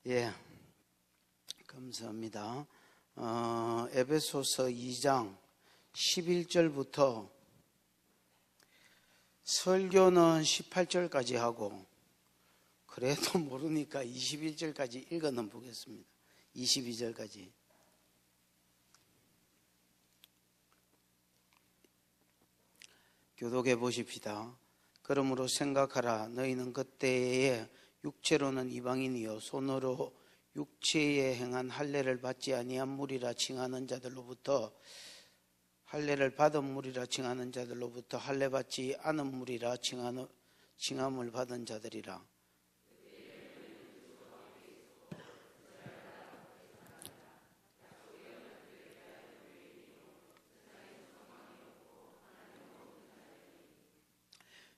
예, 감사합니다. 에베소서 2장 11절부터 설교는 18절까지 하고 그래도 모르니까 21절까지 읽어 넘보겠습니다. 22절까지. 교독해 보십시다. 그러므로 생각하라. 너희는 그때에 육체로는 이방인이요 손으로 육체에 행한 할례를 받지 아니한 무리라 칭하는 자들로부터 할례를 받은 무리라 칭하는 자들로부터 할례 받지 않은 무리라 칭함을 받은 자들이라.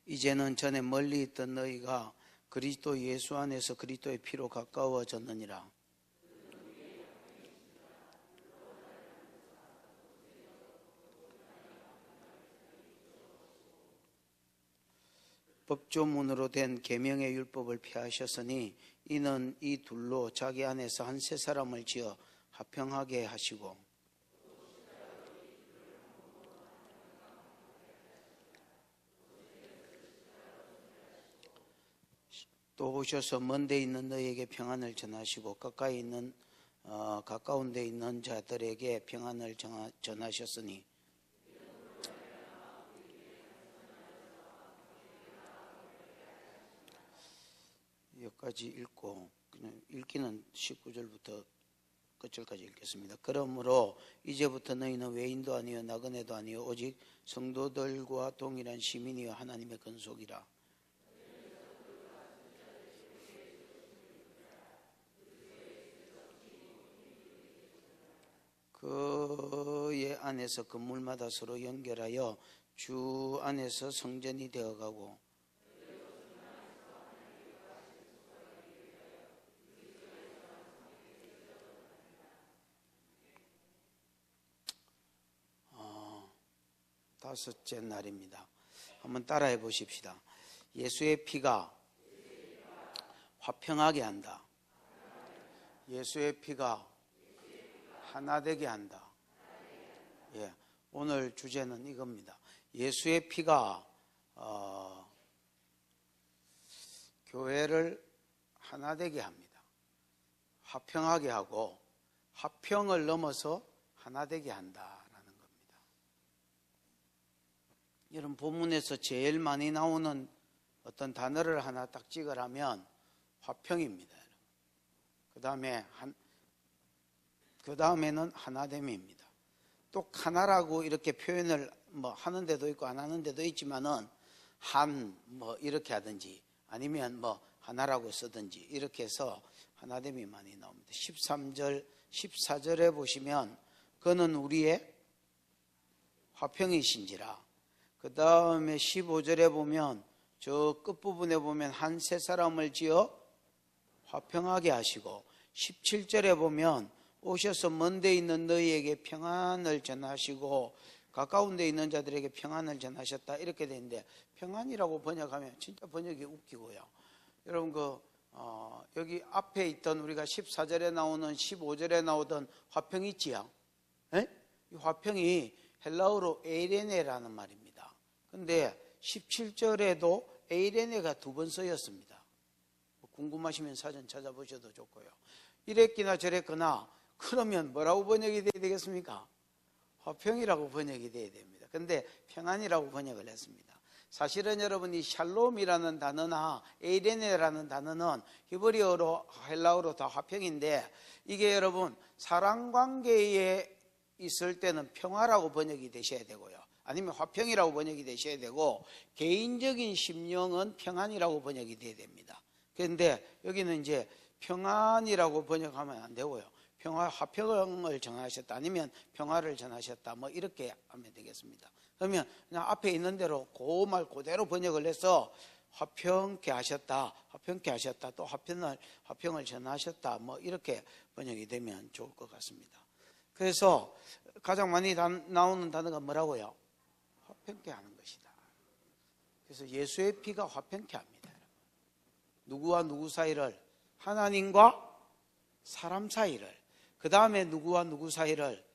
이제는 전에 멀리 있던 너희가 그리스도 예수 안에서 그리스도의 피로 가까워졌느니라. 법조문으로 된 계명의 율법을 폐하셨으니 이는 이 둘로 자기 안에서 한 세 사람을 지어 화평하게 하시고 또 오셔서 먼 데 있는 너희에게 평안을 전하시고 가까운 데 있는 자들에게 평안을 전하셨으니 여기까지 읽고 그냥 읽기는 19절부터 끝절까지 읽겠습니다. 그러므로 이제부터 너희는 외인도 아니요 나그네도 아니요 오직 성도들과 동일한 시민이요 하나님의 근속이라. 그의 안에서 건물마다 서로 연결하여 주 안에서 성전이 되어가고 다섯째 날입니다. 한번 따라해 보십시다. 예수의 피가 화평하게 한다. 예수의 피가 하나 되게 한다. 예, 오늘 주제는 이겁니다. 예수의 피가 교회를 하나 되게 합니다. 화평하게 하고 화평을 넘어서 하나 되게 한다라는 겁니다. 여러분 본문에서 제일 많이 나오는 어떤 단어를 하나 딱 찍으라면 화평입니다. 그 다음에는 하나됨입니다. 또 하나라고 이렇게 표현을 하는 데도 있고 안 하는 데도 있지만은 이렇게 하든지 아니면 하나라고 쓰든지 이렇게 해서 하나됨이 많이 나옵니다. 13절, 14절에 보시면 그는 우리의 화평이신지라. 그 다음에 15절에 보면 저 끝부분에 보면 한 세 사람을 지어 화평하게 하시고 17절에 보면 오셔서 먼 데 있는 너희에게 평안을 전하시고 가까운 데 있는 자들에게 평안을 전하셨다 이렇게 되는데 평안이라고 번역하면 진짜 번역이 웃기고요. 여러분 여기 앞에 있던 우리가 14절에 나오는 15절에 나오던 화평이 있지요. 이 화평이 헬라어로 에이레네라는 말입니다. 근데 17절에도 에이레네가 2번 쓰였습니다. 궁금하시면 사전 찾아보셔도 좋고요. 이랬기나 저랬거나 그러면 뭐라고 번역이 돼야 되겠습니까? 화평이라고 번역이 돼야 됩니다. 근데 평안이라고 번역을 했습니다. 사실은 여러분 이 샬롬이라는 단어나 에이레네라는 단어는 히브리어로 헬라어로 다 화평인데 이게 여러분 사랑관계에 있을 때는 평화라고 번역이 되셔야 되고요. 아니면 화평이라고 번역이 되셔야 되고 개인적인 심령은 평안이라고 번역이 돼야 됩니다. 그런데 여기는 이제 평안이라고 번역하면 안 되고요. 화평을 전하셨다 아니면 평화를 전하셨다 이렇게 하면 되겠습니다. 그러면 그냥 앞에 있는 대로 그 말 그대로 번역을 해서 화평케 하셨다 또 화평을 전하셨다 이렇게 번역이 되면 좋을 것 같습니다. 그래서 가장 많이 나오는 단어가 뭐라고요? 화평케 하는 것이다. 그래서 예수의 피가 화평케 합니다. 누구와 누구 사이를? 하나님과 사람 사이를, 그 다음에 누구와 누구 사이를,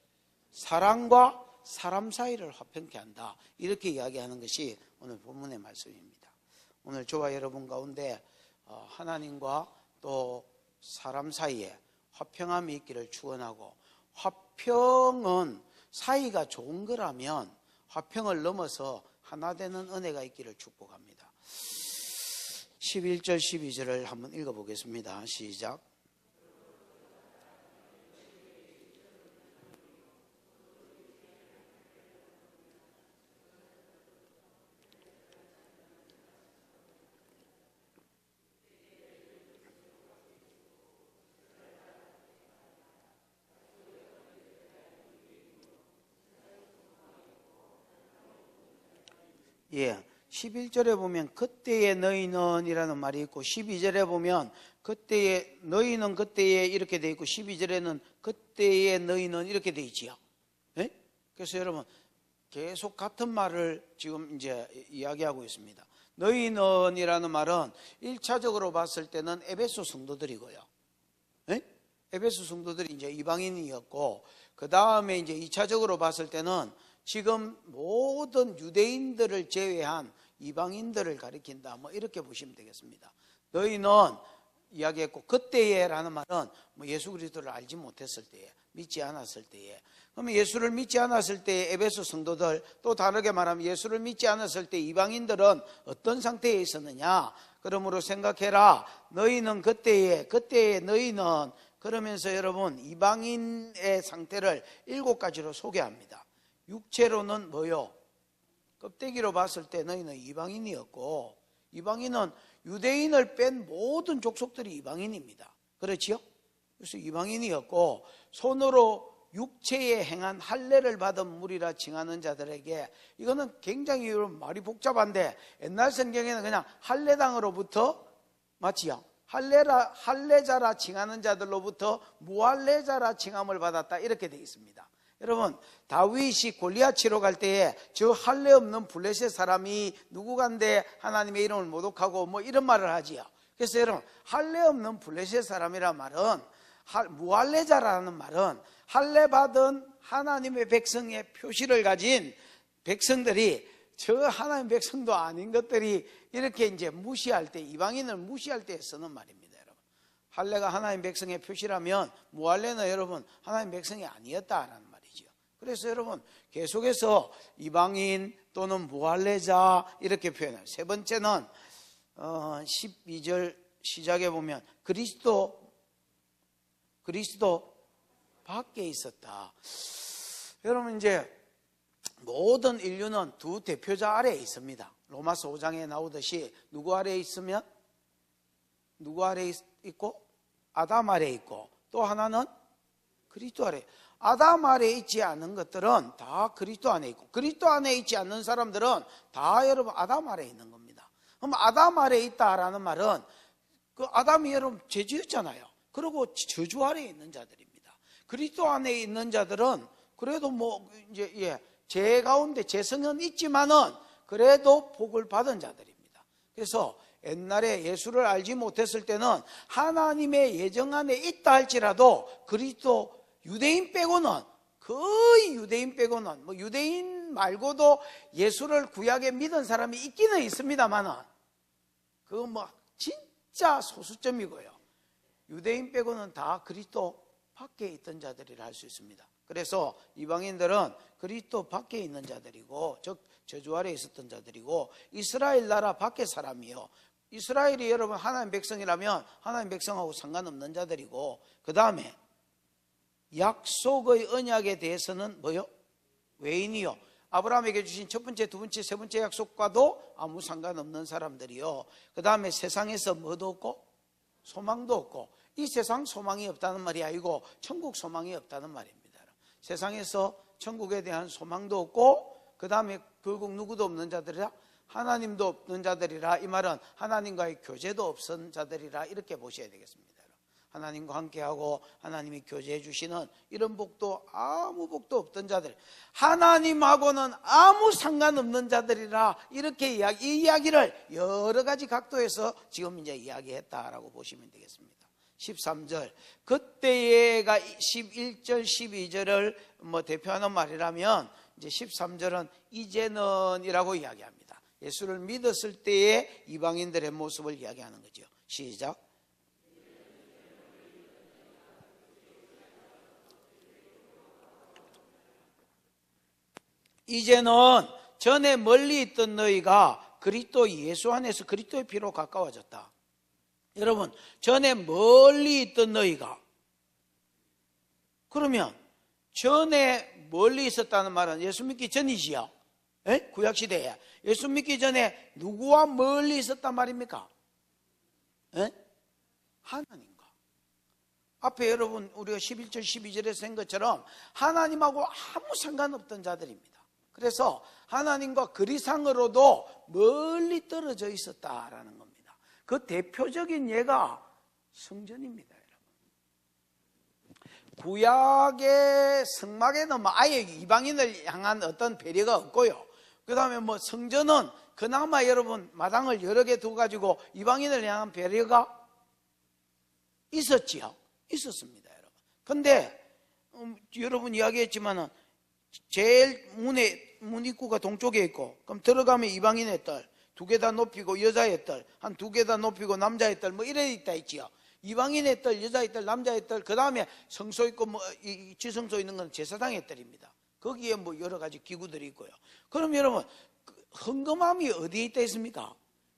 사람과 사람 사이를 화평케 한다. 이렇게 이야기하는 것이 오늘 본문의 말씀입니다. 오늘 저와 여러분 가운데 하나님과 또 사람 사이에 화평함이 있기를 축원하고, 화평은 사이가 좋은 거라면 화평을 넘어서 하나 되는 은혜가 있기를 축복합니다. 11절 12절을 한번 읽어보겠습니다. 시작. 예, 11절에 보면 그때의 너희는 이라는 말이 있고, 12절에 보면 그때의 너희는 그때에 이렇게 돼 있고, 12절에는 그때의 너희는 이렇게 돼 있지요. 예? 그래서 여러분 계속 같은 말을 지금 이제 이야기하고 있습니다. 너희는 이라는 말은 1차적으로 봤을 때는 에베소 성도들이고요. 예? 에베소 성도들이 이제 이방인이었고, 그 다음에 이제 2차적으로 봤을 때는 지금 모든 유대인들을 제외한 이방인들을 가리킨다, 뭐 이렇게 보시면 되겠습니다. 너희는 이야기했고, 그때에라는 말은 뭐 예수 그리스도를 알지 못했을 때에, 믿지 않았을 때에, 그러면 예수를 믿지 않았을 때에 에베소 성도들, 또 다르게 말하면 예수를 믿지 않았을 때 이방인들은 어떤 상태에 있었느냐. 그러므로 생각해라. 너희는 그때에 너희는, 그러면서 여러분 이방인의 상태를 7가지로 소개합니다. 육체로는 뭐요? 껍데기로 봤을 때 너희는 이방인이었고, 이방인은 유대인을 뺀 모든 족속들이 이방인입니다. 그렇지요? 그래서 이방인이었고, 손으로 육체에 행한 할례를 받은 무리라 칭하는 자들에게, 이거는 굉장히 말이 복잡한데 옛날 성경에는 그냥 할례당으로부터, 맞지요? 할례자라 칭하는 자들로부터 무할례자라 칭함을 받았다, 이렇게 되어 있습니다. 여러분, 다윗이 골리앗 치러 갈 때에 저 할례 없는 블레셋 사람이 누구간데 하나님의 이름을 모독하고 뭐 이런 말을 하지요. 그래서 여러분, 할례 없는 블레셋 사람이란 말은, 무할례자라는 말은 할례 받은 하나님의 백성의 표시를 가진 백성들이 저 하나님 백성도 아닌 것들이 이렇게 이제 무시할 때, 이방인을 무시할 때 쓰는 말입니다. 여러분, 할례가 하나님 백성의 표시라면 무할례는 여러분 하나님 백성이 아니었다라는 말이죠. 그래서 여러분 계속해서 이방인 또는 무할례자 이렇게 표현해요. 세 번째는 12절 시작에 보면 그리스도 밖에 있었다. 여러분, 이제 모든 인류는 두 대표자 아래에 있습니다. 로마서 5장에 나오듯이 누구 아래에 있으면, 누구 아래에 있고, 아담 아래에 있고, 또 하나는 그리스도 아래. 아담 아래에 있지 않은 것들은 다 그리스도 안에 있고, 그리스도 안에 있지 않는 사람들은 다 여러분 아담 아래에 있는 겁니다. 그럼 아담 아래에 있다라는 말은 그 아담이 여러분 죄 지었잖아요. 그리고 저주 아래에 있는 자들입니다. 그리스도 안에 있는 자들은 그래도 뭐 이제 죄 가운데 죄성은 있지만은 그래도 복을 받은 자들입니다. 그래서 옛날에 예수를 알지 못했을 때는 하나님의 예정 안에 있다 할지라도 그리스도 유대인 빼고는, 거의 유대인 빼고는, 뭐 유대인 말고도 예수를 구약에 믿은 사람이 있기는 있습니다만은 그거 뭐 진짜 소수점이고요. 유대인 빼고는 다 그리스도 밖에 있던 자들이라 할 수 있습니다. 그래서 이방인들은 그리스도 밖에 있는 자들이고, 즉 저주 아래에 있었던 자들이고, 이스라엘 나라 밖의 사람이요, 이스라엘이 여러분 하나님 백성이라면 하나님 백성하고 상관없는 자들이고, 그 다음에 약속의 언약에 대해서는 뭐요? 외인이요, 아브라함에게 주신 첫 번째, 두 번째, 세 번째 약속과도 아무 상관없는 사람들이요, 그 다음에 세상에서 뭐도 없고 소망도 없고, 이 세상 소망이 없다는 말이 아니고 천국 소망이 없다는 말입니다. 세상에서 천국에 대한 소망도 없고, 그 다음에 결국 누구도 없는 자들이라, 하나님도 없는 자들이라, 이 말은 하나님과의 교제도 없은 자들이라, 이렇게 보셔야 되겠습니다. 하나님과 함께하고 하나님이 교제해 주시는 이런 복도, 아무 복도 없던 자들, 하나님하고는 아무 상관없는 자들이라, 이렇게 이 이야기를 여러 가지 각도에서 지금 이제 이야기했다라고 보시면 되겠습니다. 13절. 그때가 11절, 12절을 대표하는 말이라면 이제 13절은 이제는이라고 이야기합니다. 예수를 믿었을 때의 이방인들의 모습을 이야기하는 거죠. 시작. 이제는 전에 멀리 있던 너희가 그리스도 예수 안에서 그리스도의 피로 가까워졌다. 여러분, 전에 멀리 있던 너희가, 그러면 전에 멀리 있었다는 말은 예수 믿기 전이지요. 구약시대에 예수 믿기 전에 누구와 멀리 있었단 말입니까? 하나님과. 앞에 여러분 우리가 11절 12절에서 한 것처럼 하나님하고 아무 상관없던 자들입니다. 그래서 하나님과 그리상으로도 멀리 떨어져 있었다라는 겁니다. 그 대표적인 예가 성전입니다. 구약의 성막에는 아예 이방인을 향한 어떤 배려가 없고요. 그 다음에 성전은 그나마 여러분 마당을 여러 개 두어가지고 이방인을 향한 배려가 있었지요. 있었습니다, 여러분. 근데 여러분 이야기했지만은 제일 문 입구가 동쪽에 있고, 그럼 들어가면 이방인의 딸, 2개 다 높이고 여자의 딸, 한 2개 다 높이고 남자의 딸, 이래 있다 있지요. 이방인의 딸, 여자의 딸, 남자의 딸, 그 다음에 성소 있고 이 지성소 있는 건 제사장의 딸입니다. 거기에 여러 가지 기구들이 있고요. 그럼 여러분, 헌금함이 어디에 있다 있습니까?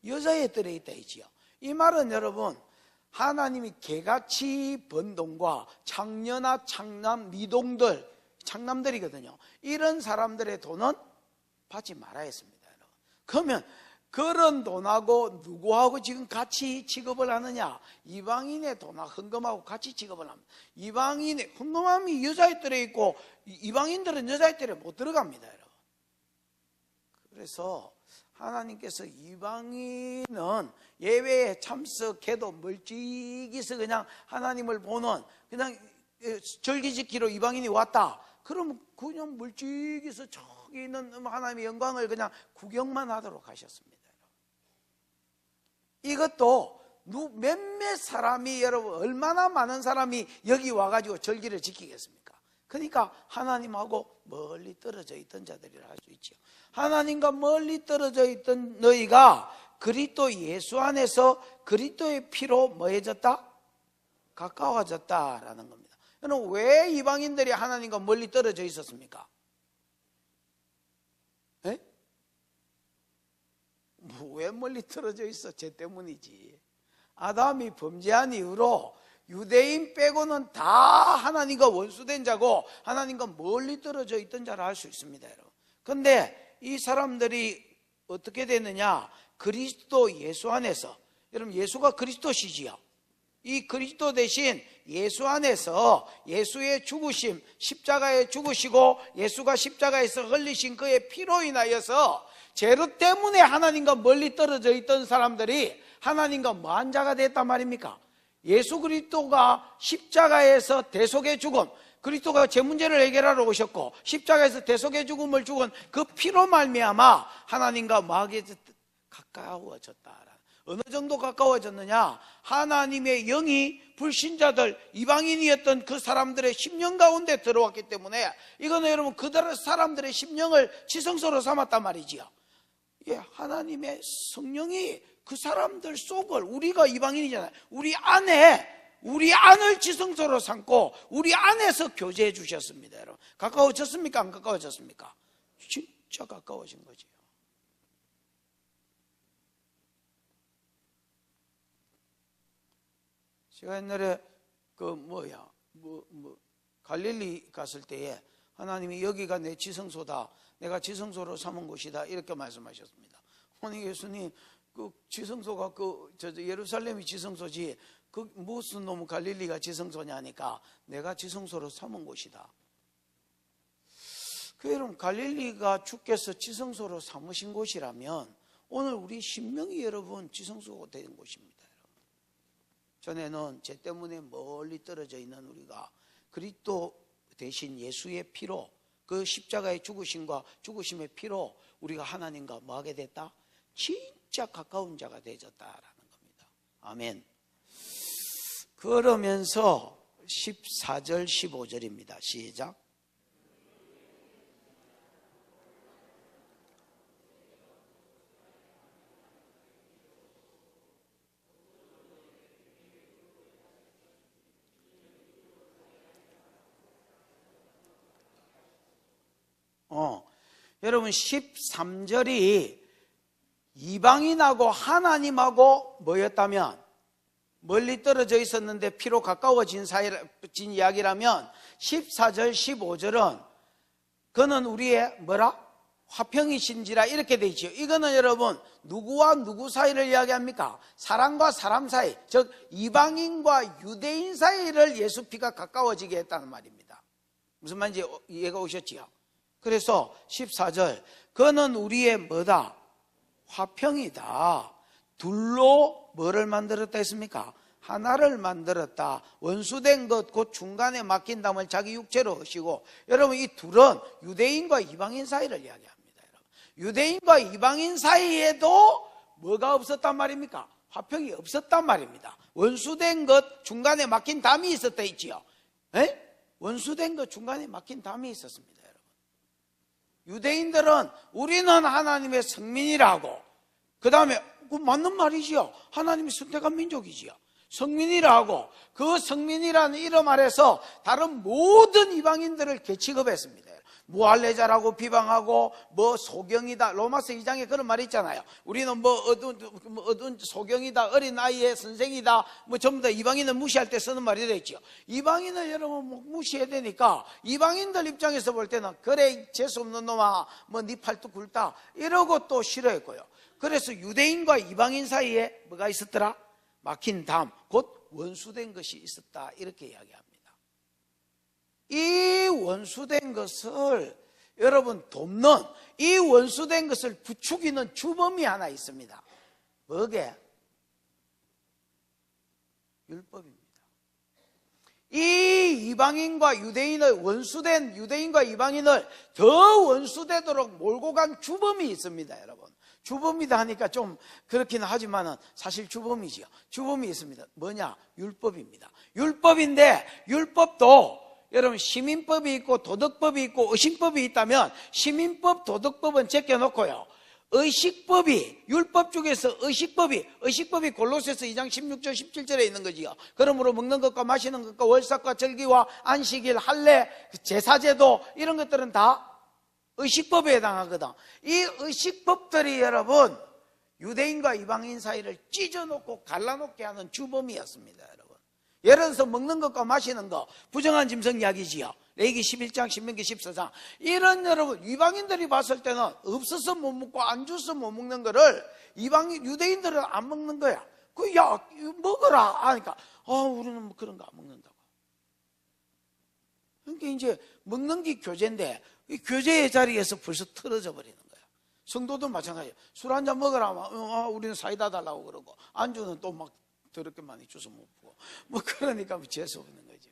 여자의 뜰에 있다 있지요. 이 말은 여러분, 하나님이 개같이 번 돈과 창녀나 창남, 미동들, 창남들이거든요. 이런 사람들의 돈은 받지 말아야 했습니다, 여러분. 그러면 그런 돈하고 누구하고 지금 같이 취급을 하느냐? 이방인의 돈하고 헌금하고 같이 취급을 합니다. 이방인의 헌금함이 여자의 뜰에 있고 이방인들은 여자의 뜰에 못 들어갑니다, 여러분. 그래서 하나님께서 이방인은 예배에 참석해도 멀찍이서 그냥 하나님을 보는, 그냥 절기 지키러 이방인이 왔다. 그러면 그냥 멀찍이서 저기 있는 하나님의 영광을 그냥 구경만 하도록 하셨습니다. 이것도 몇몇 사람이, 여러분 얼마나 많은 사람이 여기 와가지고 절기를 지키겠습니까? 그러니까 하나님하고 멀리 떨어져 있던 자들이라 할 수 있죠. 하나님과 멀리 떨어져 있던 너희가 그리스도 예수 안에서 그리스도의 피로 뭐해졌다? 가까워졌다라는 겁니다. 여러분, 왜 이방인들이 하나님과 멀리 떨어져 있었습니까? 왜 멀리 떨어져 있어? 죄 때문이지. 아담이 범죄한 이후로 유대인 빼고는 다 하나님과 원수된 자고 하나님과 멀리 떨어져 있던 자라 할 수 있습니다, 여러분. 그런데 이 사람들이 어떻게 됐느냐? 그리스도 예수 안에서, 여러분 예수가 그리스도시지요. 이 그리스도 대신 예수 안에서 예수의 죽으심, 십자가에 죽으시고 예수가 십자가에서 흘리신 그의 피로 인하여서 죄로 때문에 하나님과 멀리 떨어져 있던 사람들이 하나님과 뭐한 자가 됐단 말입니까? 예수 그리스도가 십자가에서 대속의 죽음, 그리스도가 제 문제를 해결하러 오셨고 십자가에서 대속의 죽음을 죽은 그 피로 말미암아 하나님과 뭐하게 가까워졌다. 어느 정도 가까워졌느냐? 하나님의 영이 불신자들, 이방인이었던 그 사람들의 심령 가운데 들어왔기 때문에 이거는 여러분 그 사람들의 심령을 지성소로 삼았단 말이지요. 예, 하나님의 성령이 그 사람들 속을, 우리가 이방인이잖아요. 우리 안을 지성소로 삼고 우리 안에서 교제해 주셨습니다. 여러분, 가까워졌습니까? 안 가까워졌습니까? 진짜 가까워진 거죠. 제가 옛날에 갈릴리 갔을 때에 하나님이 여기가 내 지성소다, 내가 지성소로 삼은 곳이다, 이렇게 말씀하셨습니다. 아니 예수님, 그 지성소가 예루살렘이 지성소지 그 무슨 놈 갈릴리가 지성소냐니까 내가 지성소로 삼은 곳이다. 그 여러분, 갈릴리가 주께서 지성소로 삼으신 곳이라면 오늘 우리 신명이 여러분 지성소가 된 곳입니다. 전에는 죄 때문에 멀리 떨어져 있는 우리가 그리스도 대신 예수의 피로, 그 십자가의 죽으심과 죽으심의 피로 우리가 하나님과 뭐하게 됐다? 진짜 가까운 자가 되어졌다라는 겁니다. 아멘. 그러면서 14절 15절입니다. 시작. 여러분 13절이 이방인하고 하나님하고 뭐였다면 멀리 떨어져 있었는데 피로 가까워진 이야기라면 14절 15절은 그는 우리의 뭐라? 화평이신지라 이렇게 돼 있죠. 이거는 여러분 누구와 누구 사이를 이야기합니까? 사람과 사람 사이, 즉 이방인과 유대인 사이를 예수 피가 가까워지게 했다는 말입니다. 무슨 말인지 이해가 오셨지요? 그래서 14절 그는 우리의 뭐다? 화평이다. 둘로 뭐를 만들었다 했습니까? 하나를 만들었다. 원수된 것 곧 중간에 막힌 담을 자기 육체로 하시고, 여러분 이 둘은 유대인과 이방인 사이를 이야기합니다. 여러분. 유대인과 이방인 사이에도 뭐가 없었단 말입니까? 화평이 없었단 말입니다. 원수된 것 중간에 막힌 담이 있었다 했지요. 원수된 것 중간에 막힌 담이 있었습니다. 유대인들은 우리는 하나님의 성민이라고, 그 다음에 맞는 말이지요. 하나님이 선택한 민족이지요. 성민이라고, 그 성민이라는 이름 아래서 다른 모든 이방인들을 개취급했습니다. 무할례자라고 비방하고 뭐 소경이다. 로마서 2장에 그런 말이 있잖아요. 우리는 뭐 어두운 소경이다, 어린 아이의 선생이다, 뭐 전부 다 이방인을 무시할 때 쓰는 말이 되겠죠. 이방인을 여러분 무시해야 되니까 이방인들 입장에서 볼 때는 그래 재수 없는 놈아 뭐 네 팔뚝 굵다 이러고 또 싫어했고요. 그래서 유대인과 이방인 사이에 뭐가 있었더라? 막힌 담, 곧 원수된 것이 있었다 이렇게 이야기합니다. 이 원수된 것을 여러분 돕는, 이 원수된 것을 부추기는 주범이 하나 있습니다. 뭐게? 율법입니다. 이 이방인과 유대인을, 원수된 유대인과 이방인을 더 원수되도록 몰고 간 주범이 있습니다. 여러분, 주범이다 하니까 좀 그렇긴 하지만은 사실 주범이지요. 주범이 있습니다. 뭐냐? 율법입니다. 율법인데 율법도 여러분 시민법이 있고 도덕법이 있고 의식법이 있다면 시민법, 도덕법은 제껴놓고요, 의식법이, 율법 중에서 의식법이 골로새서 2장 16절 17절에 있는 거지요. 그러므로 먹는 것과 마시는 것과 월삭과 절기와 안식일, 할례, 제사제도 이런 것들은 다 의식법에 해당하거든. 이 의식법들이 여러분 유대인과 이방인 사이를 찢어놓고 갈라놓게 하는 주범이었습니다. 여러분, 예를 들어서 먹는 것과 마시는 것, 부정한 짐승 이야기지요. 레위기 11장, 신명기 14장. 이런 여러분 이방인들이 봤을 때는 없어서 못 먹고 안 줘서 못 먹는 거를 유대인들은 안 먹는 거야. 야 먹어라 하니까 우리는 뭐 그런 거 안 먹는다고. 그러니까 이제 먹는 게 교제인데 이 교제의 자리에서 벌써 틀어져 버리는 거야. 성도도 마찬가지예요. 술 한 잔 먹으라 하면 우리는 사이다 달라고 그러고, 안주는 또 막 더럽게 많이 주서 못 먹고, 뭐 그러니까 뭐 재수 없는 거죠.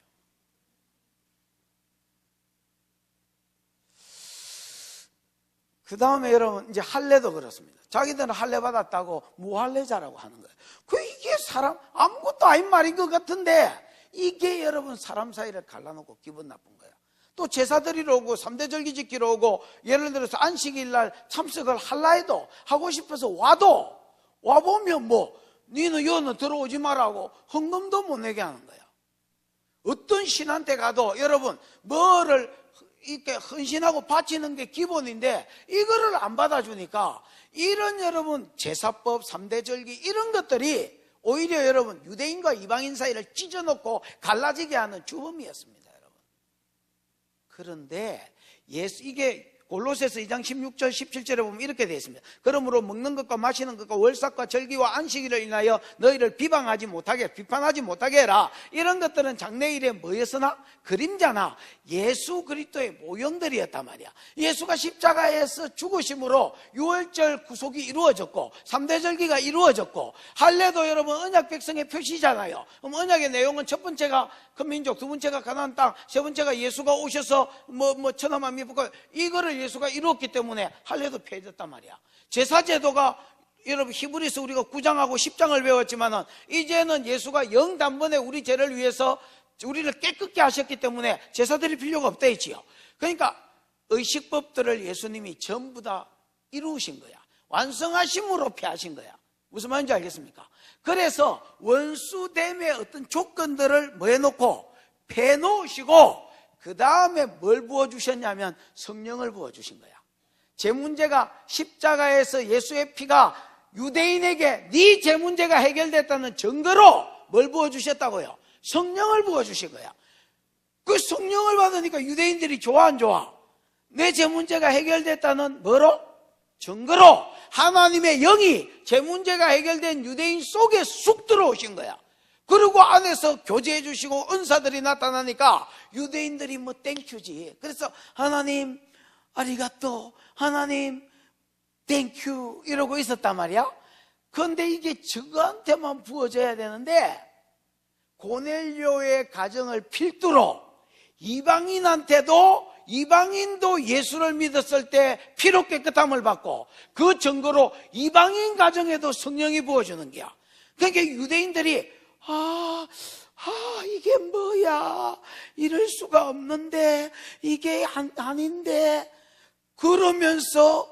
그 다음에 여러분 이제 할례도 그렇습니다. 자기들은 할례 받았다고 무할례자라고 하는 거예요. 이게 사람 아무것도 아닌 말인 것 같은데 이게 여러분 사람 사이를 갈라놓고 기분 나쁜 거예요. 또 제사 드리러 오고 3대 절기 지키러 오고, 예를 들어서 안식일 날 참석을 할라 해도 하고 싶어서 와보면 뭐 니는 여는 들어오지 말라고 헌금도 못 내게 하는 거야. 어떤 신한테 가도 여러분 뭐를 이렇게 헌신하고 바치는 게 기본인데 이거를 안 받아주니까 이런 여러분 제사법, 3대 절기 이런 것들이 오히려 여러분 유대인과 이방인 사이를 찢어놓고 갈라지게 하는 주범이었습니다. 여러분, 그런데 이게 골로새서 2장 16절 17절에 보면 이렇게 되어 있습니다. 그러므로 먹는 것과 마시는 것과 월삭과 절기와 안식일을 인하여 너희를 비판하지 못하게 해라. 이런 것들은 장래일에 뭐였으나? 그림자나 예수 그리스도의 모형들이었단 말이야. 예수가 십자가에서 죽으심으로 유월절 구속이 이루어졌고 3대 절기가 이루어졌고, 할례도 여러분 언약 백성의 표시잖아요. 그럼 언약의 내용은 첫 번째가 큰 민족, 두 번째가 가나안 땅, 세 번째가 예수가 오셔서 천하만 미복과 이거를 예수가 이루었기 때문에 할례도 폐해졌단 말이야. 제사제도가 여러분 히브리서 우리가 9장하고 10장을 배웠지만은 이제는 예수가 영단번에 우리 죄를 위해서 우리를 깨끗게 하셨기 때문에 제사 드릴 필요가 없다 했지요. 그러니까 의식법들을 예수님이 전부 다 이루신 거야. 완성하심으로 피하신 거야. 무슨 말인지 알겠습니까? 그래서 원수됨의 어떤 조건들을 뭐 해놓고 패놓으시고 그 다음에 뭘 부어주셨냐면 성령을 부어주신 거야. 제 문제가 십자가에서 예수의 피가 유대인에게 네 제 문제가 해결됐다는 증거로 뭘 부어주셨다고요? 성령을 부어주신 거야. 그 성령을 받으니까 유대인들이 좋아 안 좋아? 내 제 문제가 해결됐다는 뭐로? 증거로 하나님의 영이 제 문제가 해결된 유대인 속에 쑥 들어오신 거야. 그리고 안에서 교제해 주시고 은사들이 나타나니까 유대인들이 뭐 땡큐지. 그래서 하나님 아리가또, 하나님 땡큐 이러고 있었단 말이야. 그런데 이게 저거한테만 부어져야 되는데 고넬료의 가정을 필두로 이방인도 예수를 믿었을 때 피로 깨끗함을 받고 그 증거로 이방인 가정에도 성령이 부어주는 거야. 그러니까 유대인들이 이게 뭐야, 이럴 수가 없는데, 이게 아닌데 그러면서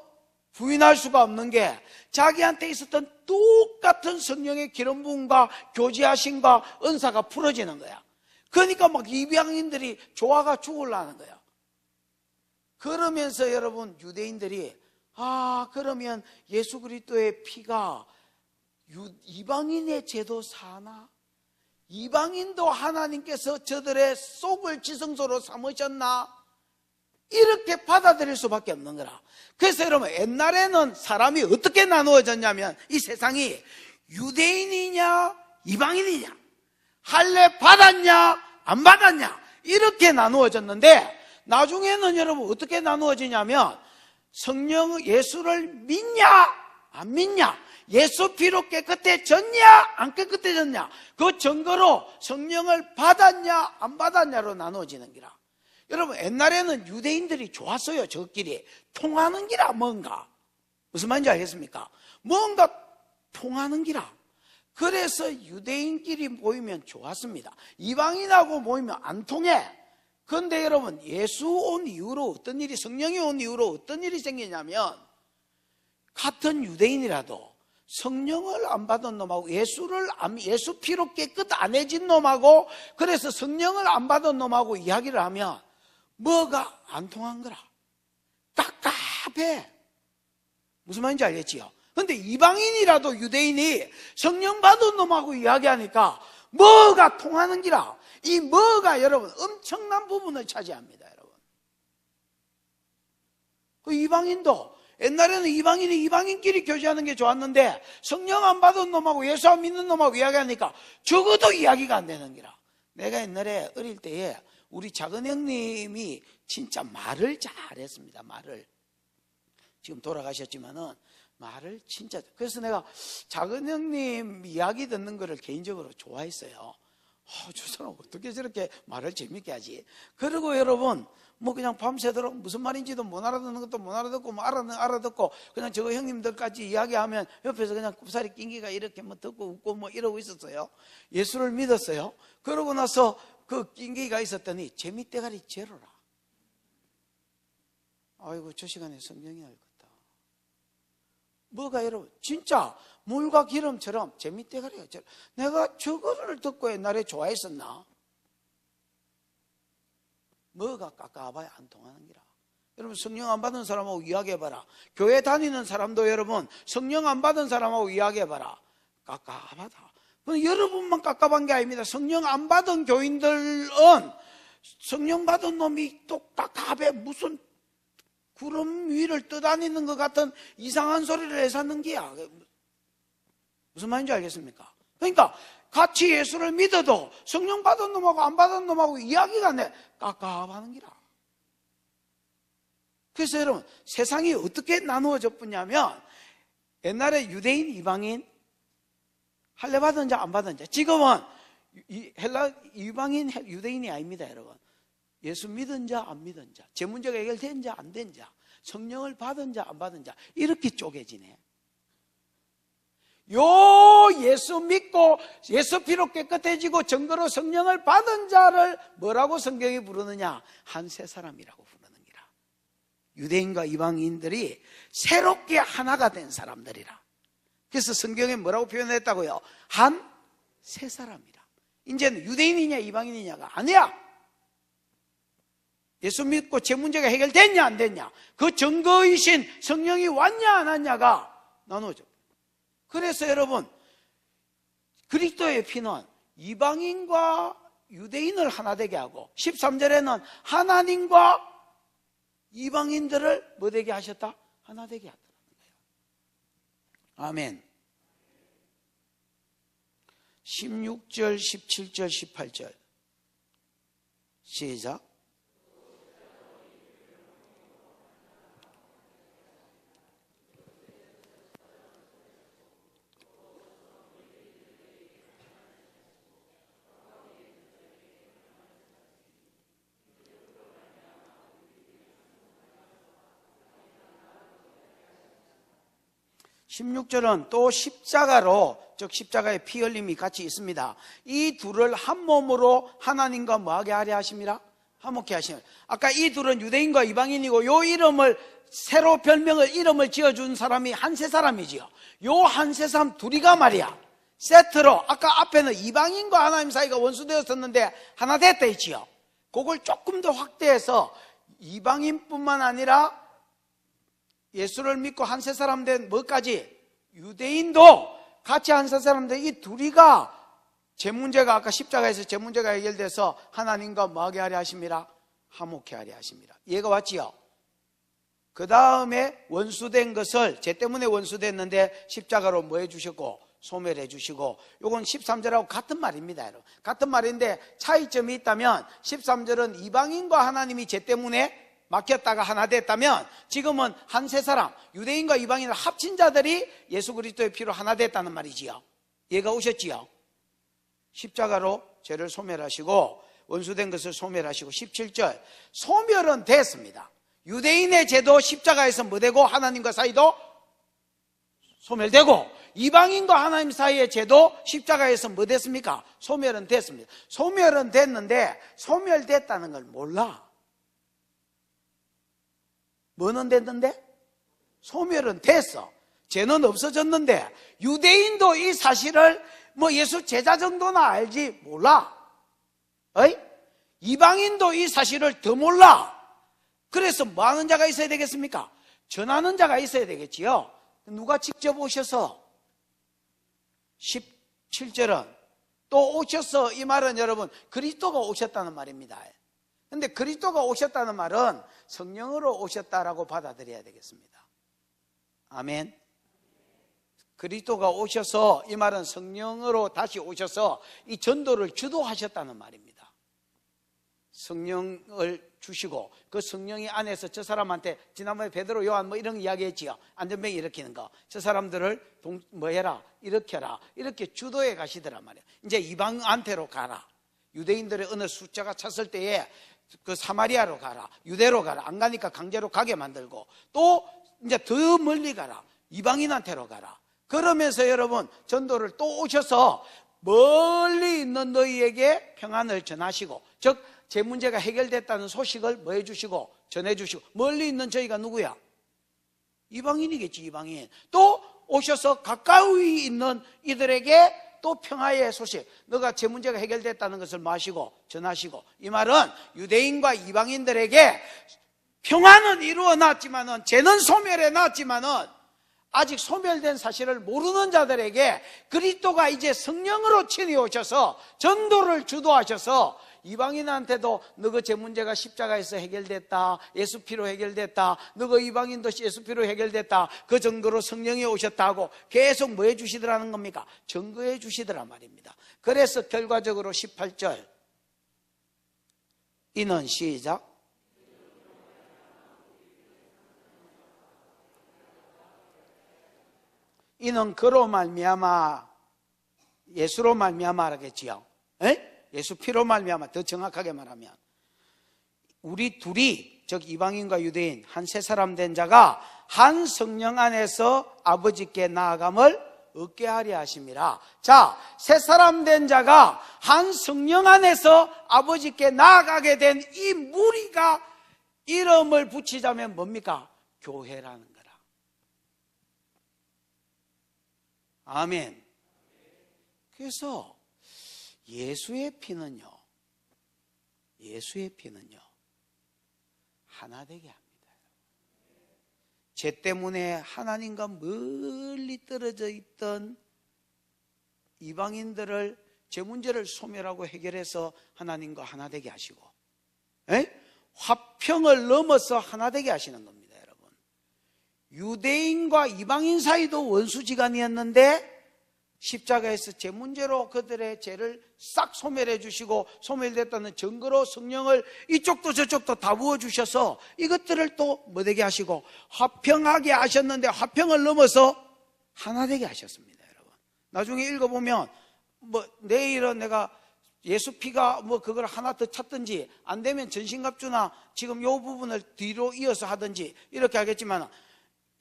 부인할 수가 없는 게 자기한테 있었던 똑같은 성령의 기름 부음과 교제하심과 은사가 풀어지는 거야. 그러니까 막 이방인들이 좋아가 죽으려는 거야. 그러면서 여러분 유대인들이 그러면 예수 그리스도의 피가 이방인의 죄도 사나? 이방인도 하나님께서 저들의 속을 지성소로 삼으셨나? 이렇게 받아들일 수밖에 없는 거라. 그래서 여러분 옛날에는 사람이 어떻게 나누어졌냐면 이 세상이 유대인이냐 이방인이냐, 할례 받았냐 안 받았냐 이렇게 나누어졌는데 나중에는 여러분 어떻게 나누어지냐면 성령 예수를 믿냐 안 믿냐, 예수 피로 깨끗해졌냐 안 깨끗해졌냐 그 증거로 성령을 받았냐 안 받았냐로 나누어지는 기라. 여러분 옛날에는 유대인들이 좋았어요. 저끼리 통하는 기라. 뭔가 무슨 말인지 알겠습니까? 뭔가 통하는 기라. 그래서 유대인끼리 모이면 좋았습니다. 이방인하고 모이면 안 통해. 그런데 여러분 예수 온 이후로 어떤 일이, 성령이 온 이후로 어떤 일이 생기냐면 같은 유대인이라도 성령을 안 받은 놈하고 예수 피로 깨끗 안 해진 놈하고 그래서 성령을 안 받은 놈하고 이야기를 하면 뭐가 안 통한 거라. 깝깝해. 무슨 말인지 알겠지요? 그런데 이방인이라도 유대인이 성령 받은 놈하고 이야기하니까 뭐가 통하는 기라. 이 뭐가 여러분 엄청난 부분을 차지합니다. 여러분 그 이방인도 옛날에는 이방인이 이방인끼리 교제하는 게 좋았는데 성령 안 받은 놈하고 예수 안 믿는 놈하고 이야기하니까 적어도 이야기가 안 되는 기라. 내가 옛날에 어릴 때에 우리 작은 형님이 진짜 말을 잘했습니다. 말을 지금 돌아가셨지만은 말을 진짜. 그래서 내가 작은 형님 이야기 듣는 거를 개인적으로 좋아했어요. 저 사람 어떻게 저렇게 말을 재밌게 하지? 그리고 여러분 뭐 그냥 밤새도록 무슨 말인지도 못 알아듣는 것도 못 알아듣고 뭐 알아듣고 그냥 저 형님들까지 이야기하면 옆에서 그냥 굽사리 낑기가 이렇게 뭐 듣고 웃고 뭐 이러고 있었어요. 예수를 믿었어요. 그러고 나서 그 낑기가 있었더니 재미대가리 제로라. 아이고 저 시간에 성령이 알겠다. 뭐가 여러분 진짜 물과 기름처럼 재미대가리가 제로. 내가 저거를 듣고 옛날에 좋아했었나? 뭐가 깎아봐야 안 통하는 기라. 여러분 성령 안 받은 사람하고 이야기해봐라. 교회 다니는 사람도 여러분 성령 안 받은 사람하고 이야기해봐라. 깎아봐다. 여러분만 깎아본 게 아닙니다. 성령 안 받은 교인들은 성령 받은 놈이 또 깎아배 무슨 구름 위를 떠다니는 것 같은 이상한 소리를 해사는 게야. 무슨 말인지 알겠습니까? 그러니까 같이 예수를 믿어도 성령 받은 놈하고 안 받은 놈하고 이야기가 내 깝깝하는 기라. 그래서 여러분 세상이 어떻게 나누어졌냐면 옛날에 유대인 이방인 할례 받은 자 안 받은 자. 지금은 이방인 유대인이 아닙니다. 여러분 예수 믿은 자 안 믿은 자, 제 문제가 해결된 자 안 된 자, 성령을 받은 자 안 받은 자 이렇게 쪼개지네. 요 예수 믿고 예수 피로 깨끗해지고 증거로 성령을 받은 자를 뭐라고 성경이 부르느냐? 한 세 사람이라고 부르는 기라. 유대인과 이방인들이 새롭게 하나가 된 사람들이라. 그래서 성경에 뭐라고 표현했다고요? 한 세 사람이라. 이제는 유대인이냐 이방인이냐가 아니야. 예수 믿고 제 문제가 해결됐냐 안 됐냐, 그 증거이신 성령이 왔냐 안 왔냐가 나누어져. 그래서 여러분, 그리스도의 피는 이방인과 유대인을 하나 되게 하고 13절에는 하나님과 이방인들을 뭐 되게 하셨다? 하나 되게 하더라는 거예요. 아멘. 16절, 17절, 18절 시작. (16절은) 또 십자가로, 즉 십자가의 피 흘림이 같이 있습니다. 이 둘을 한 몸으로 하나님과 뭐하게 하려 하심이라? 화목케 하심이라. 아까 이 둘은 유대인과 이방인이고, 요 이름을 새로 별명을 이름을 지어준 사람이 한 세 사람이지요. 요 한 세 사람 둘이가 말이야 세트로, 아까 앞에는 이방인과 하나님 사이가 원수되었었는데 하나 됐다 했지요. 그걸 조금 더 확대해서 이방인뿐만 아니라 예수를 믿고 한 세 사람 된 뭐까지? 유대인도 같이 한 세 사람 된 이 둘이가 제 문제가, 아까 십자가에서 제 문제가 해결돼서 하나님과 뭐하게 하려 하심이라? 화목케 하려 하심이라. 이해가 왔지요? 그 다음에 원수된 것을, 제 때문에 원수됐는데 십자가로 뭐 해주셨고? 소멸해 주시고. 요건 13절하고 같은 말입니다, 여러분. 같은 말인데 차이점이 있다면, 13절은 이방인과 하나님이 제 때문에 막혔다가 하나 됐다면, 지금은 한 세 사람, 유대인과 이방인을 합친 자들이 예수 그리스도의 피로 하나 됐다는 말이지요. 얘가 오셨지요. 십자가로 죄를 소멸하시고 원수된 것을 소멸하시고. 17절, 소멸은 됐습니다. 유대인의 죄도 십자가에서 뭐 되고, 하나님과 사이도 소멸되고, 이방인과 하나님 사이의 죄도 십자가에서 뭐 됐습니까? 소멸은 됐습니다. 소멸은 됐는데 소멸됐다는 걸 몰라. 뭐는 됐는데? 소멸은 됐어. 죄는 없어졌는데, 유대인도 이 사실을 뭐 예수 제자 정도나 알지 몰라. 어이? 이방인도 이 사실을 더 몰라. 그래서 뭐 하는 자가 있어야 되겠습니까? 전하는 자가 있어야 되겠지요. 누가 직접 오셔서, 17절은 또 오셔서, 이 말은 여러분 그리스도가 오셨다는 말입니다. 근데 그리스도가 오셨다는 말은 성령으로 오셨다라고 받아들여야 되겠습니다. 아멘. 그리스도가 오셔서, 이 말은 성령으로 다시 오셔서 이 전도를 주도하셨다는 말입니다. 성령을 주시고, 그 성령이 안에서 저 사람한테, 지난번에 베드로, 요한 뭐 이런 이야기했지요. 안전병 일으키는 거, 저 사람들을 뭐 해라, 일으켜라, 이렇게 주도해 가시더란 말이에요. 이제 이방한테로 가라. 유대인들의 어느 숫자가 찼을 때에 그 사마리아로 가라, 유대로 가라. 안 가니까 강제로 가게 만들고, 또 이제 더 멀리 가라, 이방인한테로 가라. 그러면서 여러분 전도를 또 오셔서 멀리 있는 너희에게 평안을 전하시고, 즉 제 문제가 해결됐다는 소식을 뭐 해주시고? 전해주시고. 멀리 있는 저희가 누구야? 이방인이겠지, 이방인. 또 오셔서 가까이 있는 이들에게 또 평화의 소식, 너가 제 문제가 해결됐다는 것을 마시고 전하시고. 이 말은 유대인과 이방인들에게 평화는 이루어 놨지만은, 죄는 소멸해 놨지만은, 아직 소멸된 사실을 모르는 자들에게 그리스도가 이제 성령으로 친히 오셔서 전도를 주도하셔서, 이방인한테도 너가 제 문제가 십자가에서 해결됐다, 예수 피로 해결됐다, 너가 이방인도 예수 피로 해결됐다, 그 증거로 성령이 오셨다고 계속 뭐 해주시더라는 겁니까? 증거해 주시더란 말입니다. 그래서 결과적으로 18절, 이는 시작, 이는 그로 말미암아, 예수로 말미암아라겠지요. 예수 피로 말미암아. 더 정확하게 말하면 우리 둘이, 즉 이방인과 유대인 한 세 사람 된 자가 한 성령 안에서 아버지께 나아감을 얻게 하려 하심이라. 자, 새 사람 된 자가 한 성령 안에서 아버지께 나아가게 된 이 무리가 이름을 붙이자면 뭡니까? 교회라는 거라. 아멘. 그래서 예수의 피는요, 하나 되게 합니다. 죄 때문에 하나님과 멀리 떨어져 있던 이방인들을 죄 문제를 소멸하고 해결해서 하나님과 하나 되게 하시고, 화평을 넘어서 하나 되게 하시는 겁니다, 여러분. 유대인과 이방인 사이도 원수지간이었는데 십자가에서 죄 문제로 그들의 죄를 싹 소멸해 주시고, 소멸됐다는 증거로 성령을 이쪽도 저쪽도 다 부어주셔서 이것들을 또 뭐되게 하시고 화평하게 하셨는데, 화평을 넘어서 하나 되게 하셨습니다, 여러분. 나중에 읽어보면 내일은 내가 예수 피가 그걸 하나 더 찾든지, 안 되면 전신갑주나 지금 요 부분을 뒤로 이어서 하든지 이렇게 하겠지만,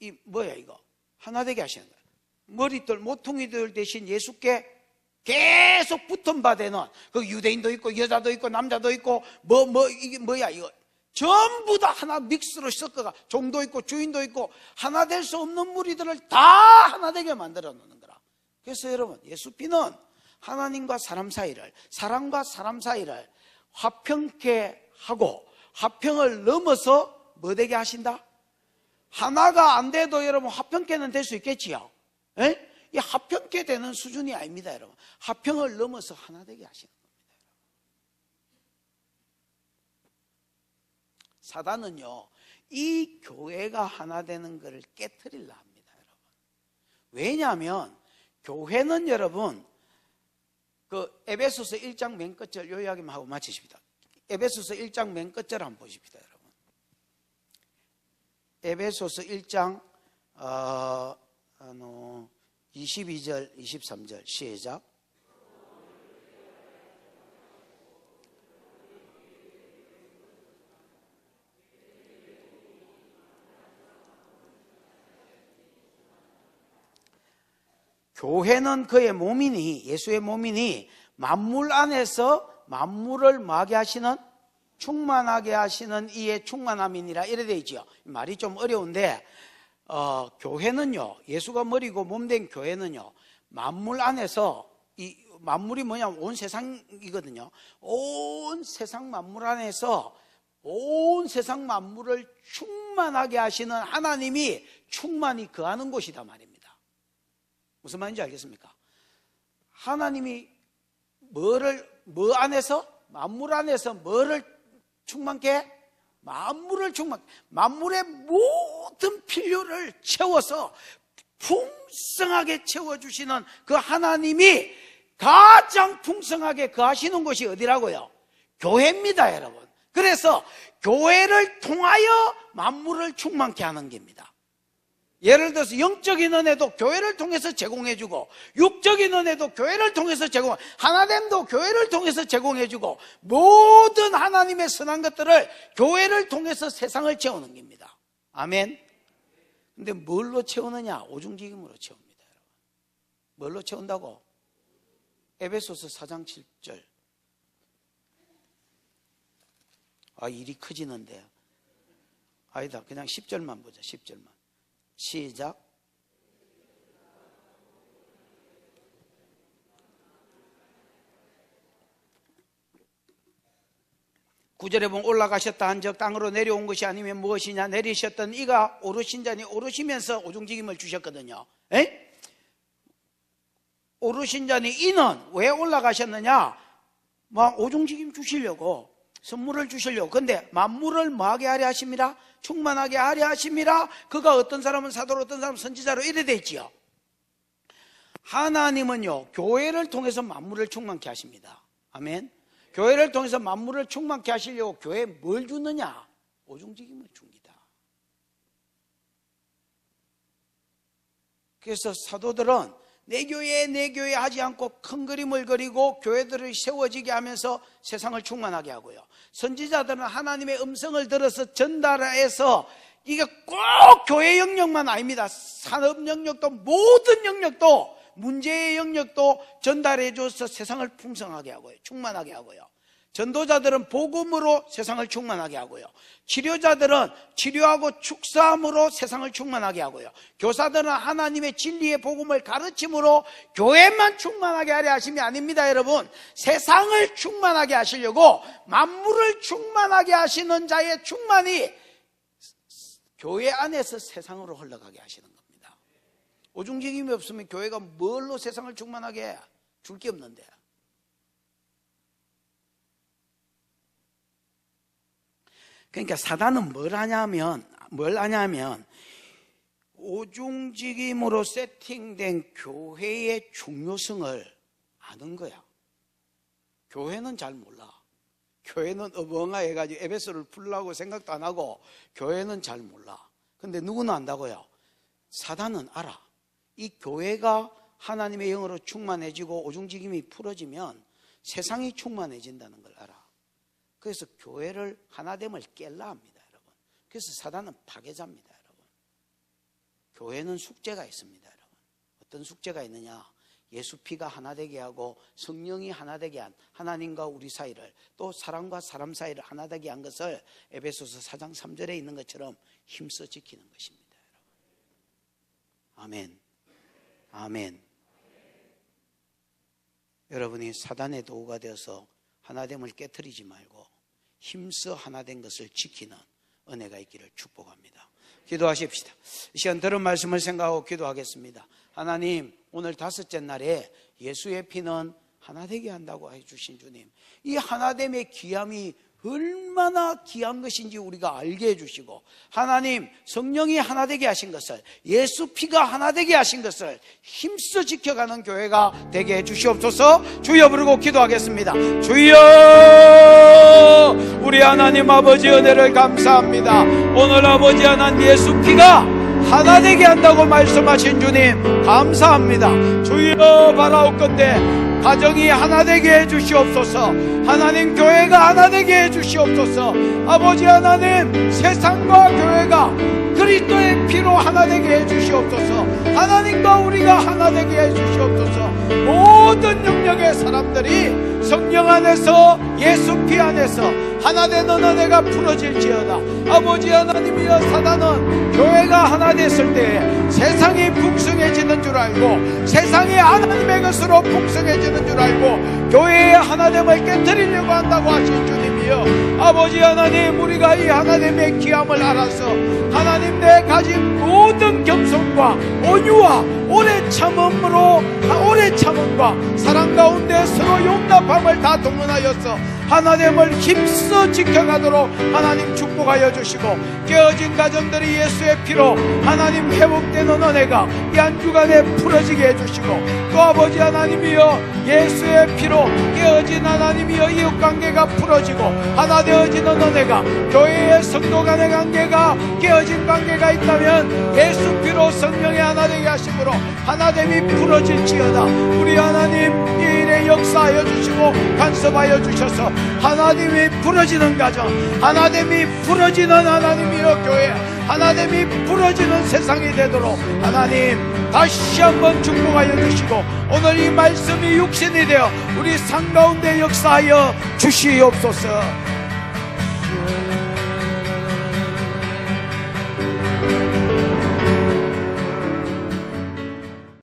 이거 하나 되게 하시는 거예요. 머리들, 모퉁이들 대신 예수께 계속 붙은 바 되는, 그 유대인도 있고 여자도 있고 남자도 있고 이게 뭐야, 이거 전부 다 하나 믹스로 섞어가, 종도 있고 주인도 있고 하나 될 수 없는 무리들을 다 하나 되게 만들어 놓는 거라. 그래서 여러분, 예수 피는 하나님과 사람 사이를, 사람과 사람 사이를 화평케 하고, 화평을 넘어서 뭐 되게 하신다? 하나가 안 돼도 여러분 화평케는 될 수 있겠지요. 이 화평케 되는 수준이 아닙니다, 여러분. 화평을 넘어서 하나 되게 하시는 겁니다, 여러분. 사단은요, 이 교회가 하나 되는 것을 깨트리려 합니다, 여러분. 왜냐하면 교회는 여러분, 그 에베소서 1장 맨 끝절, 요 이야기만 하고 마치십니다. 에베소서 1장 맨 끝절 한번 보십시다, 여러분. 에베소서 1장 22절, 23절 시작. 교회는 그의 몸이니, 예수의 몸이니 만물 안에서 만물을 뭐하게 하시는, 충만하게 하시는 이의 충만함이니라, 이래 되어 있죠. 말이 좀 어려운데, 교회는요, 예수가 머리고 몸된 교회는요, 만물 안에서, 이 만물이 뭐냐면 온 세상이거든요. 온 세상 만물 안에서 온 세상 만물을 충만하게 하시는 하나님이 충만히 거하는 곳이다 말입니다. 무슨 말인지 알겠습니까? 하나님이 뭐 안에서? 만물 안에서 뭐를 충만케? 만물을 만물의 모든 필요를 채워서 풍성하게 채워주시는 그 하나님이 가장 풍성하게 거하시는 곳이 어디라고요? 교회입니다, 여러분. 그래서 교회를 통하여 만물을 충만케 하는 겁니다. 예를 들어서 영적인 은혜도 교회를 통해서 제공해주고, 육적인 은혜도 교회를 통해서 하나됨도 교회를 통해서 제공해주고, 모든 하나님의 선한 것들을 교회를 통해서 세상을 채우는 겁니다. 아멘. 근데 뭘로 채우느냐? 오중지김으로 채웁니다, 여러분. 뭘로 채운다고? 에베소서 4장 7절. 일이 커지는데. 아니다, 그냥 10절만 보자, 10절만. 시작. 구절에 보면 올라가셨다 한즉 땅으로 내려온 것이 아니면 무엇이냐, 내리셨던 이가 오르신 자니 오르시면서 오중직임을 주셨거든요. 오르신 자니 이는 왜 올라가셨느냐? 오중직임 주시려고, 선물을 주시려고. 근데 만물을 뭐하게 하려 하십니다? 충만하게 하려 하십니다. 그가 어떤 사람은 사도로, 어떤 사람은 선지자로 이래 돼 있지요. 하나님은요, 교회를 통해서 만물을 충만케 하십니다. 아멘. 교회를 통해서 만물을 충만케 하시려고 교회에 뭘 주느냐? 오중직임을 줍니다. 그래서 사도들은 내 교회 하지 않고 큰 그림을 그리고 교회들을 세워지게 하면서 세상을 충만하게 하고요. 선지자들은 하나님의 음성을 들어서 전달해서, 이게 꼭 교회 영역만 아닙니다. 산업 영역도, 모든 영역도 문제의 영역도 전달해 줘서 세상을 풍성하게 하고요, 충만하게 하고요. 전도자들은 복음으로 세상을 충만하게 하고요, 치료자들은 치료하고 축사함으로 세상을 충만하게 하고요, 교사들은 하나님의 진리의 복음을 가르침으로 교회만 충만하게 하려 하심이 아닙니다. 여러분, 세상을 충만하게 하시려고 만물을 충만하게 하시는 자의 충만이 교회 안에서 세상으로 흘러가게 하시는 겁니다. 오중직임이 없으면 교회가 뭘로 세상을 충만하게 해? 줄 게 없는데. 그러니까 사단은 뭘 하냐면 오중직임으로 세팅된 교회의 중요성을 아는 거야. 교회는 잘 몰라. 교회는 어벙해가지고 에베소를 풀라고 생각도 안 하고 교회는 잘 몰라. 근데 누구는 안다고요? 사단은 알아. 이 교회가 하나님의 영으로 충만해지고 오중직임이 풀어지면 세상이 충만해진다는 걸 알아. 그래서 교회를 하나됨을 깰라 합니다, 여러분. 그래서 사단은 파괴자입니다, 여러분. 교회는 숙제가 있습니다, 여러분. 어떤 숙제가 있느냐? 예수 피가 하나 되게 하고 성령이 하나 되게 한 하나님과 우리 사이를, 또 사람과 사람 사이를 하나 되게 한 것을 에베소서 4장 3절에 있는 것처럼 힘써 지키는 것입니다, 여러분. 아멘. 아멘. 여러분이 사단의 도구가 되어서 하나됨을 깨트리지 말고 힘써 하나된 것을 지키는 은혜가 있기를 축복합니다. 기도하십시다. 이 시간 들은 말씀을 생각하고 기도하겠습니다. 하나님, 오늘 5째 날에 예수의 피는 하나되게 한다고 해주신 주님, 이 하나됨의 귀함이 얼마나 귀한 것인지 우리가 알게 해주시고, 하나님 성령이 하나되게 하신 것을, 예수 피가 하나되게 하신 것을 힘써 지켜가는 교회가 되게 해주시옵소서. 주여 부르고 기도하겠습니다. 주여, 우리 하나님 아버지 은혜를 감사합니다. 오늘 아버지 하나님 예수 피가 하나되게 한다고 말씀하신 주님 감사합니다. 주여, 바라옵건대 가정이 하나되게 해주시옵소서. 하나님, 교회가 하나되게 해주시옵소서. 아버지 하나님, 세상과 교회가 그리스도의 피로 하나되게 해주시옵소서. 하나님과 우리가 하나되게 해주시옵소서. 모든 영역의 사람들이 성령 안에서, 예수 피 안에서 하나되는 은혜가 풀어질지어다. 아버지 하나님이여, 사단은 교회가 하나 됐을 때 세상이 풍성해지는 줄 알고, 세상이 하나님의 것으로 풍성해지는 줄 알고 교회의 하나됨을 깨뜨리려고 한다고 하신 주님이여, 아버지 하나님, 우리가 이 하나됨의 귀함을 알아서 하나님 내 가진 모든 겸손과 온유와 오래 참음과 사랑 가운데 서로 용납함을 다 동원하여서 하나됨을 힘써 지켜가도록 하나님 축복하여 주시고, 깨어진 가정들이 예수의 피로 하나님 회복되는 은혜가 이 한 주간에 풀어지게 해주시고, 또 아버지 하나님이여, 예수의 피로 깨어진 하나님이여 이웃관계가 풀어지고 하나 되어지는 은혜가, 교회의 성도 간의 관계가 깨어진 관계가 있다면 예수 피로 성령의 하나 되게 하심으로 하나됨이 풀어질지어다. 우리 하나님 이 일에 역사하여 주시고 간섭하여 주셔서 하나됨이 풀어지는 가정, 하나됨이 풀어지는 하나님이여 교회, 하나됨이 풀어지는 세상이 되도록 하나님 다시 한번 축복하여 주시고, 오늘 이 말씀이 육신이 되어 우리 삶 가운데 역사하여 주시옵소서.